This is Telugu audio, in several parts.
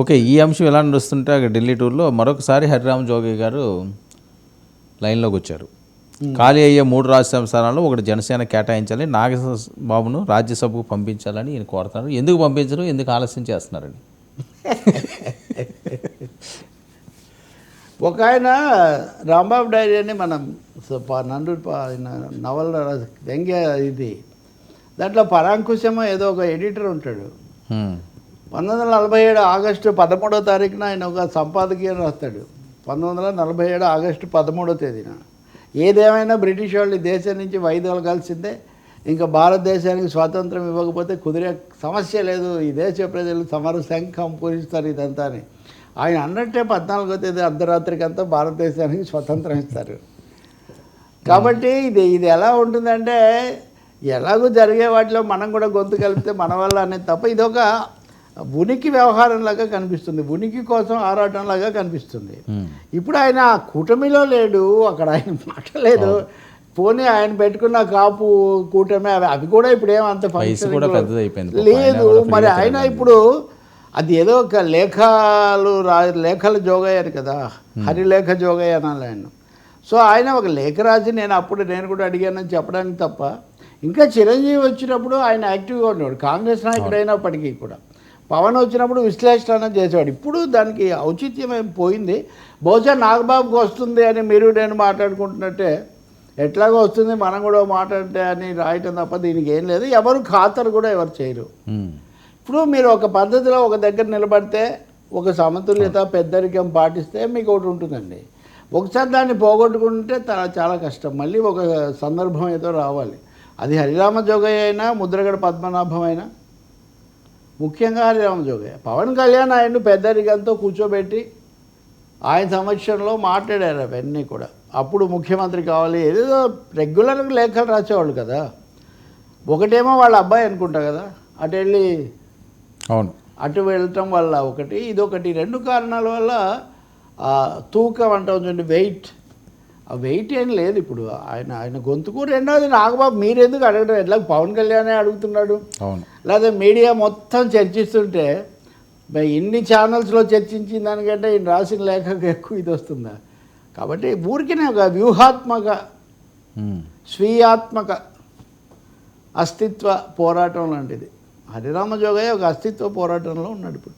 ఓకే. ఈ అంశం ఇలా నడుస్తుంటే ఢిల్లీ టూర్‌లో మరొకసారి హరిరామ్ జోగి గారు లైన్‌లోకొచ్చారు. ఖాళీ అయ్యే 3 రాజ్యసభ స్థానాల్లో ఒకటి జనసేన కేటాయించాలి. నాగబాబును రాజ్యసభకు పంపించాలని ఈయన కోరుతున్నారు. ఎందుకు పంపించరు? ఎందుకు ఆలస్యం చేస్తున్నారని? ఒక ఆయన రాంబాబు డైరీ అని మనం నండూరు ఆయన నవల వ్యంగ్య ఇది దాంట్లో పరాంకుశమో ఏదో ఒక ఎడిటర్ ఉంటాడు. 1947 ఆగస్టు 13వ తారీఖున ఆయన ఒక సంపాదకీయం రాస్తాడు. 1947 ఆగస్టు 13వ తేదీన ఏదేమైనా బ్రిటిష్ వాళ్ళు దేశం నుంచి వైదొలగాల్సిందే, ఇంకా భారతదేశానికి స్వాతంత్రం ఇవ్వకపోతే కుదిరే సమస్య లేదు, ఈ దేశ ప్రజలు సమర శంఖం పూరిస్తారు ఇదంతా అని. ఆయన అన్నట్టే 14వ తేదీ అర్ధరాత్రికంతా భారతదేశానికి స్వతంత్రం ఇస్తారు. కాబట్టి ఇది ఎలా ఉంటుందంటే, ఎలాగో జరిగే వాటిలో మనం కూడా గొంతు కలిపితే మన వల్ల అనేది తప్ప ఇదొక ఉనికి వ్యవహారంలాగా కనిపిస్తుంది, ఉనికి కోసం ఆరాటంలాగా కనిపిస్తుంది. ఇప్పుడు ఆయన కూటమిలో లేడు, అక్కడ ఆయన మాట లేదు. పోనీ ఆయన పెట్టుకున్న కాపు కూటమి అవి కూడా ఇప్పుడు ఏమంత ఫంక్షన్ లేదు. మరి ఆయన ఇప్పుడు అది ఏదో ఒక లేఖల జోగయ్యారు కదా, హరిలేఖ జోగయ్య అనాలి ఆయన. సో ఆయన ఒక లేఖ రాసి నేను కూడా అడిగానని చెప్పడానికి తప్ప, ఇంకా చిరంజీవి వచ్చినప్పుడు ఆయన యాక్టివ్గా ఉండేవాడు, కాంగ్రెస్ నాయకుడు అయినప్పటికీ కూడా. పవన్ వచ్చినప్పుడు విశ్లేషణ చేసేవాడు. ఇప్పుడు దానికి ఔచిత్యం ఏం పోయింది. బహుశా నాగబాబుకి వస్తుంది అని మీరు నేను మాట్లాడుకుంటున్నట్టే, ఎట్లాగో వస్తుంది మనం కూడా మాట్లాడితే అని రాయటం తప్ప దీనికి ఏం లేదు. ఎవరు ఖాతరు కూడా ఎవరు చేయరు. ఇప్పుడు మీరు ఒక పద్ధతిలో ఒక దగ్గర నిలబడితే, ఒక సమతుల్యత పెద్దరికం పాటిస్తే మీకు ఒకటి ఉంటుందండి. ఒకసారి దాన్ని పోగొట్టుకుంటే చాలా కష్టం. మళ్ళీ ఒక సందర్భం ఏదో రావాలి. అది హరిరామ జోగయ్య అయినా, ముద్రగడ పద్మనాభం అయినా, ముఖ్యంగా హరిరామ జోగయ్య. పవన్ కళ్యాణ్ ఆయన్ను పెద్దరికంతో కూర్చోబెట్టి ఆయన సమక్షంలో మాట్లాడారు అవన్నీ కూడా. అప్పుడు ముఖ్యమంత్రి కావాలి, ఏదో రెగ్యులర్గా లేఖలు రాసేవాళ్ళు కదా. ఒకటేమో వాళ్ళ అబ్బాయి అనుకుంటా కదా, అటు వెళ్ళి అవును అటు వెళ్ళటం వల్ల ఒకటి, ఇదొకటి. 2 కారణాల వల్ల తూకం అంటాం చూడండి, వెయిట్, ఆ వెయిట్ ఏం లేదు ఇప్పుడు ఆయన గొంతుకు. రెండవది నాగబాబు మీరెందుకు అడగడం, ఎట్లా పవన్ కళ్యాణే అడుగుతున్నాడు. లేదా మీడియా మొత్తం చర్చిస్తుంటే ఇన్ని ఛానల్స్లో చర్చించిన దానికంటే ఈయన రాసిన లేఖకు ఎక్కువ ఇది వస్తుందా? కాబట్టి ఊరికినే ఒక వ్యూహాత్మక స్వీయాత్మక అస్తిత్వ పోరాటం లాంటిది. హరిరామ జోగయ్య ఒక అస్తిత్వ పోరాటంలో ఉన్నాడు. ఇప్పుడు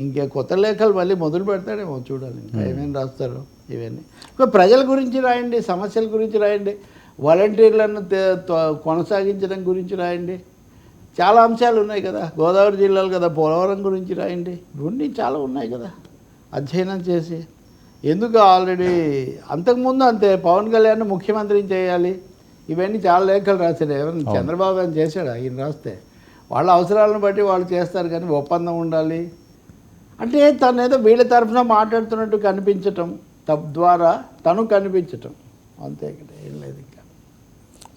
ఇంకే కొత్త లేఖలు మళ్ళీ మొదలు పెడతాడేమో, చూడాలి ఇంకా ఏమేమి రాస్తారు ఇవన్నీ. ఇంకా ప్రజల గురించి రాయండి, సమస్యల గురించి రాయండి, వాలంటీర్లను కొనసాగించడం గురించి రాయండి. చాలా అంశాలు ఉన్నాయి కదా, గోదావరి జిల్లాలు కదా, పోలవరం గురించి రాయండి. ఇవన్నీ చాలా ఉన్నాయి కదా అధ్యయనం చేసి. ఎందుకు ఆల్రెడీ అంతకుముందు అంతే పవన్ కళ్యాణ్ ముఖ్యమంత్రిని చేయాలి, ఇవన్నీ చాలా లేఖలు రాశాడు. ఎవరైనా చంద్రబాబు అని చేశాడా? ఈయన రాస్తే వాళ్ళ అవసరాలను బట్టి వాళ్ళు చేస్తారు, కానీ ఒప్పందం ఉండాలి అంటే తను ఏదో వీళ్ళ తరఫున మాట్లాడుతున్నట్టు కనిపించటం, తద్వారా తను కనిపించటం, అంతే ఇక్కడ ఏం లేదు. ఇంకా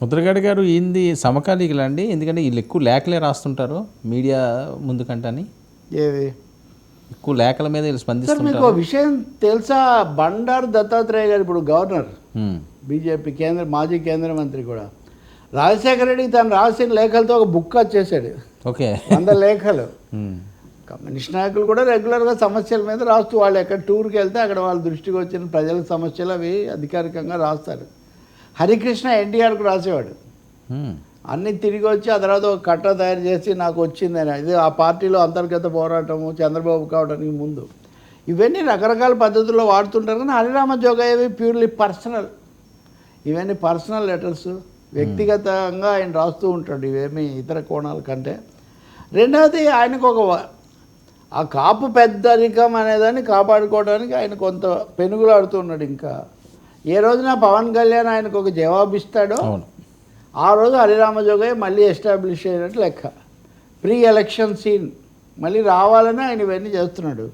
ముద్రగడ గారు ఈయనది సమకాలీకులు అండి, ఎందుకంటే వీళ్ళు ఎక్కువ లేఖలే రాస్తుంటారు మీడియా ముందు కంటని. ఏది ఎక్కువ లేఖల మీద వీళ్ళు స్పందిస్తారు. మీకు విషయం తెలుసా, బండారు దత్తాత్రేయ గారు ఇప్పుడు గవర్నర్, బీజేపీ మాజీ కేంద్ర మంత్రి కూడా, రాజశేఖర రెడ్డికి తను రాసిన లేఖలతో ఒక బుక్ వచ్చేసాడు. ఓకే, 100 లేఖలు. కమ్యూనిస్ట్ నాయకులు కూడా రెగ్యులర్గా సమస్యల మీద రాస్తూ, వాళ్ళు ఎక్కడ టూర్కి వెళ్తే అక్కడ వాళ్ళ దృష్టికి వచ్చిన ప్రజల సమస్యలు అవి అధికారికంగా రాస్తారు. హరికృష్ణ ఎన్టీఆర్కు రాసేవాడు. అన్నీ తిరిగి వచ్చి ఆ తర్వాత ఒక కట్ట తయారు చేసి నాకు వచ్చిందని. ఇది ఆ పార్టీలో అంతర్గత పోరాటము, చంద్రబాబు కావడానికి ముందు, ఇవన్నీ రకరకాల పద్ధతుల్లో వాడుతుంటారు. కానీ హరిరామ జోగయ్యవి ప్యూర్లీ పర్సనల్, ఇవన్నీ పర్సనల్ లెటర్స్, వ్యక్తిగతంగా ఆయన రాస్తూ ఉంటాడు, ఇవేమీ ఇతర కోణాల కంటే. రెండవది ఆయనకు ఆ కాపు పెద్దరికం అనేదాన్ని కాపాడుకోవడానికి ఆయన కొంత పెనుగులాడుతున్నాడు. ఇంకా ఏ రోజున పవన్ కళ్యాణ్ ఆయనకు ఒక జవాబు ఇస్తాడో ఆ రోజు హరిరామ జోగయ్య మళ్ళీ ఎస్టాబ్లిష్ అయినట్టు లెక్క. ప్రీ ఎలక్షన్ సీన్ మళ్ళీ రావాలని ఆయన ఇవన్నీ చేస్తున్నాడు.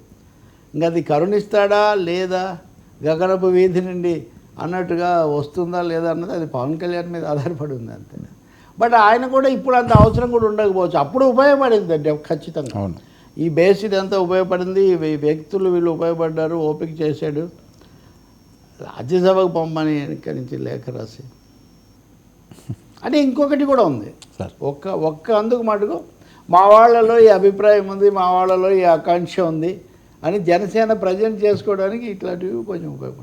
ఇంకా అది కరుణిస్తాడా లేదా, గగనపు వీధి నుండి అన్నట్టుగా వస్తుందా లేదా అన్నది అది పవన్ కళ్యాణ్ మీద ఆధారపడి ఉంది అంతే. బట్ ఆయన కూడా ఇప్పుడు అంత అవసరం కూడా ఉండకపోవచ్చు. అప్పుడు ఉపయోగపడింది అంటే ఖచ్చితంగా. ఈ బేస్ ఇదంతా ఉపయోగపడింది, వ్యక్తులు వీళ్ళు ఉపయోగపడ్డారు, ఓపిక చేశాడు. రాజ్యసభకు పంపని ఇక్కడి నుంచి లేఖ రాసి అంటే ఇంకొకటి కూడా ఉంది. ఒక్క అందుకు మటుకు మా వాళ్ళలో ఈ అభిప్రాయం ఉంది, మా వాళ్ళలో ఈ ఆకాంక్ష ఉంది, అని జనసేన ప్రజెంట్ చేసుకోవడానికి ఇట్లాంటివి కొంచెం ఉపయోగపడతాయి.